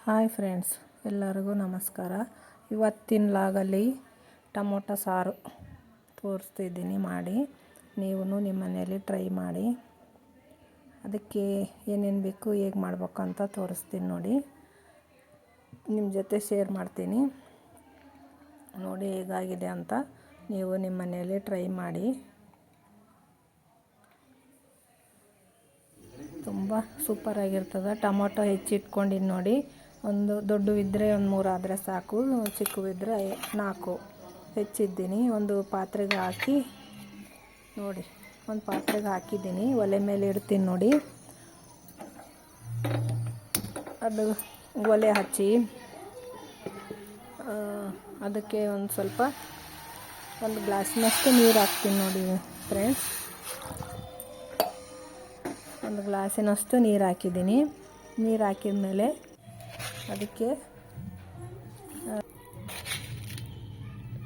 Hi friends, ಎಲ್ಲರಿಗೂ ನಮಸ್ಕಾರ. ಇವತ್ತಿನ ಲಾಗಲ್ಲಿ ಟೊಮೊಟೊ ಸಾರು ತೋರಿಸ್ತಿದ್ದೀನಿ ಮಾಡಿ. ನೀವು ನಿಮ್ಮ ಮನೆಯಲ್ಲಿ ಟ್ರೈ ಮಾಡಿ. ಅದಕ್ಕೆ ಏನೇನು ಬೇಕು, ಹೇಗೆ ಮಾಡ್ಬೇಕು ಅಂತ ತೋರಿಸ್ತೀನಿ ನೋಡಿ. ನಿಮ್ಮ ಜೊತೆ ಶೇರ್ ಮಾಡ್ತೀನಿ ನೋಡಿ ಹೇಗಾಗಿದೆ ಅಂತ. ನೀವು ನಿಮ್ಮ ಮನೆಯಲ್ಲಿ ಟ್ರೈ ಮಾಡಿ. ತುಂಬ ಸೂಪರಾಗಿರ್ತದೆ. ಟೊಮೊಟೊ ಹೆಚ್ಚಿಟ್ಕೊಂಡಿದ್ದು ನೋಡಿ. ಒಂದು ದೊಡ್ಡವಿದ್ದರೆ ಒಂದು 3 ಆದರೆ ಸಾಕು, ಚಿಕ್ಕವಿದ್ದರೆ 4 ಹೆಚ್ಚಿದ್ದೀನಿ. ಒಂದು ಪಾತ್ರೆಗೆ ಹಾಕಿ ನೋಡಿ, ಒಂದು ಪಾತ್ರೆಗೆ ಹಾಕಿದ್ದೀನಿ. ಒಲೆ ಮೇಲೆ ಇಡ್ತೀನಿ ನೋಡಿ. ಅದು ಒಲೆ ಹಚ್ಚಿ ಅದಕ್ಕೆ ಒಂದು ಗ್ಲಾಸಿನಷ್ಟು ನೀರು ಹಾಕ್ತೀನಿ ನೋಡಿ ಫ್ರೆಂಡ್ಸ್. ಒಂದು ಗ್ಲಾಸಿನಷ್ಟು ನೀರು ಹಾಕಿದ್ದೀನಿ. ನೀರು ಹಾಕಿದ ಮೇಲೆ ಅದಕ್ಕೆ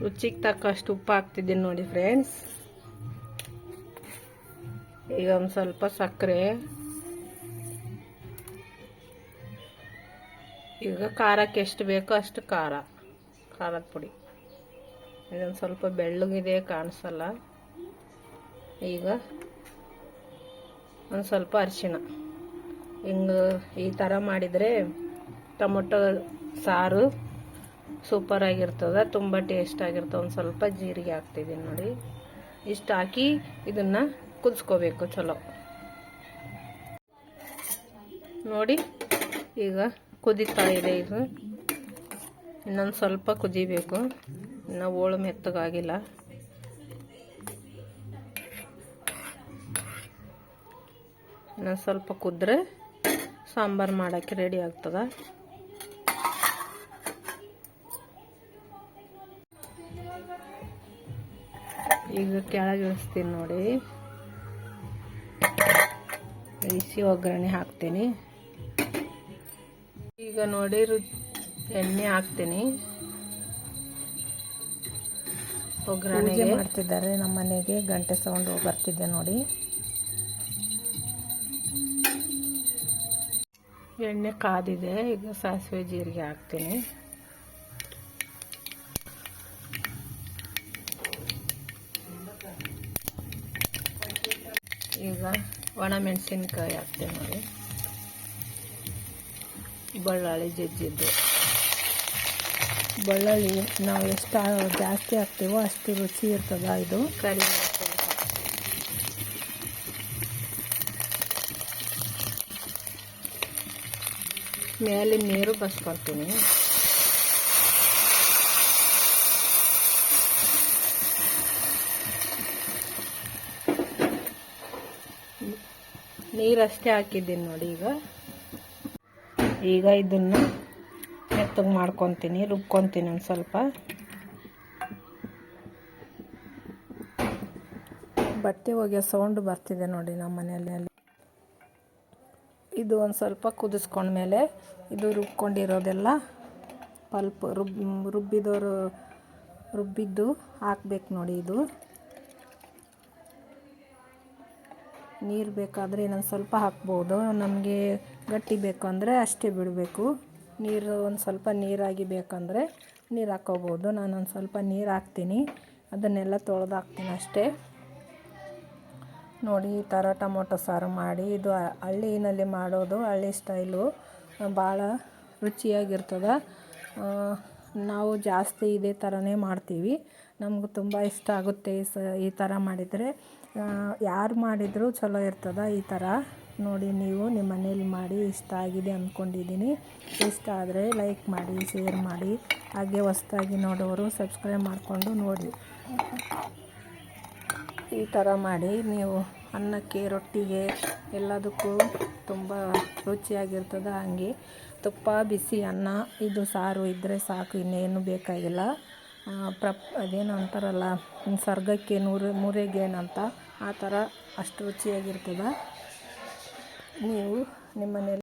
ರುಚಿಗೆ ತಕ್ಕಷ್ಟು ಉಪ್ಪು ಹಾಕ್ತಿದ್ದೀನಿ ನೋಡಿ ಫ್ರೆಂಡ್ಸ್. ಈಗ ಒಂದು ಸ್ವಲ್ಪ ಸಕ್ಕರೆ, ಈಗ ಖಾರಕ್ಕೆ ಎಷ್ಟು ಬೇಕೋ ಅಷ್ಟು ಖಾರದ ಪುಡಿ. ಇದೊಂದು ಸ್ವಲ್ಪ ಬೆಳ್ಳಗಿದೆ ಕಾಣಿಸಲ್ಲ. ಈಗ ಒಂದು ಸ್ವಲ್ಪ ಅರಿಶಿಣ. ಹಿಂಗೆ ಈ ಥರ ಮಾಡಿದರೆ ಟೊಮೊಟೊ ಸಾರು ಸೂಪರಾಗಿರ್ತದೆ, ತುಂಬ ಟೇಸ್ಟ್ ಆಗಿರ್ತದೆ. ಒಂದು ಸ್ವಲ್ಪ ಜೀರಿಗೆ ಹಾಕ್ತಿದ್ದೀನಿ ನೋಡಿ. ಇಷ್ಟು ಹಾಕಿ ಇದನ್ನು ಕುದಿಸ್ಕೋಬೇಕು ಚಲೋ ನೋಡಿ. ಈಗ ಕುದೀತಾ ಇದೆ. ಇದು ಇನ್ನೊಂದು ಸ್ವಲ್ಪ ಕುದಿಬೇಕು. ಇನ್ನು ಹೋಳು ಮೆತ್ತಗಾಗಿಲ್ಲ. ಇನ್ನೊಂದು ಸ್ವಲ್ಪ ಕುದ್ರೆ ಸಾಂಬಾರು ಮಾಡೋಕ್ಕೆ ರೆಡಿ ಆಗ್ತದೆ. ಈಗ ಕೆಳಗೆ ಇಳಿಸ್ತೀನಿ ನೋಡಿ. ಇಳಿಸಿ ಒಗ್ಗರಣೆ ಹಾಕ್ತೀನಿ. ಈಗ ನೋಡಿ ಎಣ್ಣೆ ಹಾಕ್ತೀನಿ. ಒಗ್ಗರಣೆ ಮಾಡ್ತಿದ್ದಾರೆ ನಮ್ಮ ಮನೆಗೆ. ಗಂಟೆ ಸೌಂಡ್ ಬರ್ತಿದ್ದೆ ನೋಡಿ. ಎಣ್ಣೆ ಕಾದಿದೆ. ಈಗ ಸಾಸಿವೆ ಜೀರಿಗೆ ಹಾಕ್ತೀನಿ. ಈಗ ಒಣ ಮೆಣಸಿನ್ಕಾಯಿ ಹಾಕ್ತೀನಿ ನೋಡಿ. ಬಳ್ಳಾಳಿ ಜಜ್ಜಿದ್ದು. ಬಳ್ಳಾಳಿ ನಾವು ಎಷ್ಟು ಜಾಸ್ತಿ ಹಾಕ್ತೀವೋ ಅಷ್ಟು ರುಚಿ ಇರ್ತದೆ. ಇದು ಕಡಿಮೆ ಮೇಲೆ ನೀರು ಬಸ್ಕೊಳ್ತೀನಿ. ನೀರಷ್ಟೇ ಹಾಕಿದ್ದೀನಿ ನೋಡಿ. ಈಗ ಇದನ್ನು ಮೆತ್ತಗೆ ಮಾಡ್ಕೊತೀನಿ, ರುಬ್ಕೊತೀನಿ ಒಂದು ಸ್ವಲ್ಪ. ಬಟ್ಟೆ ಒಗೆಯೋ ಸೌಂಡ್ ಬರ್ತಿದೆ ನೋಡಿ ನಮ್ಮ ಮನೆಯಲ್ಲಿ. ಇದು ಒಂದು ಸ್ವಲ್ಪ ಕುದಿಸ್ಕೊಂಡ್ಮೇಲೆ ಇದು ರುಬ್ಕೊಂಡಿರೋದೆಲ್ಲ ಪಲ್ಪ್ ರುಬ್ಬಿದ್ದು ಹಾಕ್ಬೇಕು ನೋಡಿ. ಇದು ನೀರು ಬೇಕಾದರೆ ಇನ್ನೊಂದು ಸ್ವಲ್ಪ ಹಾಕ್ಬೋದು. ನಮಗೆ ಗಟ್ಟಿ ಬೇಕು ಅಂದರೆ ಅಷ್ಟೇ ಬಿಡಬೇಕು. ನೀರು ಒಂದು ಸ್ವಲ್ಪ ನೀರಾಗಿ ಬೇಕಂದರೆ ನೀರು ಹಾಕ್ಕೋಬೋದು. ನಾನೊಂದು ಸ್ವಲ್ಪ ನೀರು ಹಾಕ್ತೀನಿ. ಅದನ್ನೆಲ್ಲ ತೊಳೆದು ಹಾಕ್ತೀನಿ ಅಷ್ಟೇ ನೋಡಿ. ಈ ಥರ ಟೊಮೊಟೊ ಸಾರು ಮಾಡಿ. ಇದು ಹಳ್ಳಿನಲ್ಲಿ ಮಾಡೋದು, ಹಳ್ಳಿ ಸ್ಟೈಲು, ಭಾಳ ರುಚಿಯಾಗಿರ್ತದೆ. ನಾವು ಜಾಸ್ತಿ ಇದೇ ಥರನೇ ಮಾಡ್ತೀವಿ. ನಮಗೂ ತುಂಬ ಇಷ್ಟ ಆಗುತ್ತೆ ಈ ಥರ ಮಾಡಿದರೆ. ಯಾರು ಮಾಡಿದರೂ ಚಲೋ ಇರ್ತದೆ ಈ ಥರ ನೋಡಿ. ನೀವು ನಿಮ್ಮ ಮನೇಲಿ ಮಾಡಿ. ಇಷ್ಟ ಆಗಿದೆ ಅಂದ್ಕೊಂಡಿದ್ದೀನಿ. ಇಷ್ಟ ಆದರೆ ಲೈಕ್ ಮಾಡಿ, ಶೇರ್ ಮಾಡಿ. ಹಾಗೆ ಹೊಸದಾಗಿ ನೋಡೋರು ಸಬ್ಸ್ಕ್ರೈಬ್ ಮಾಡಿಕೊಂಡು ನೋಡಿ. ಈ ಥರ ಮಾಡಿ ನೀವು ಅನ್ನಕ್ಕೆ, ರೊಟ್ಟಿಗೆ ಎಲ್ಲದಕ್ಕೂ ತುಂಬ ರುಚಿಯಾಗಿರ್ತದೆ. ಹಾಗೆ ತುಪ್ಪ, ಬಿಸಿ ಅನ್ನ, ಇದು ಸಾರು ಇದ್ದರೆ ಸಾಕು, ಇನ್ನೇನು ಬೇಕಾಗಿಲ್ಲ. ಅದೇನು ಅಂತಾರಲ್ಲ, ಸ್ವರ್ಗಕ್ಕೆ ಮೂರೇಗೇನಂತ, ಆ ಥರ ಅಷ್ಟು ರುಚಿಯಾಗಿರ್ತದೆ. ನೀವು ನಿಮ್ಮ ಮನೇಲಿ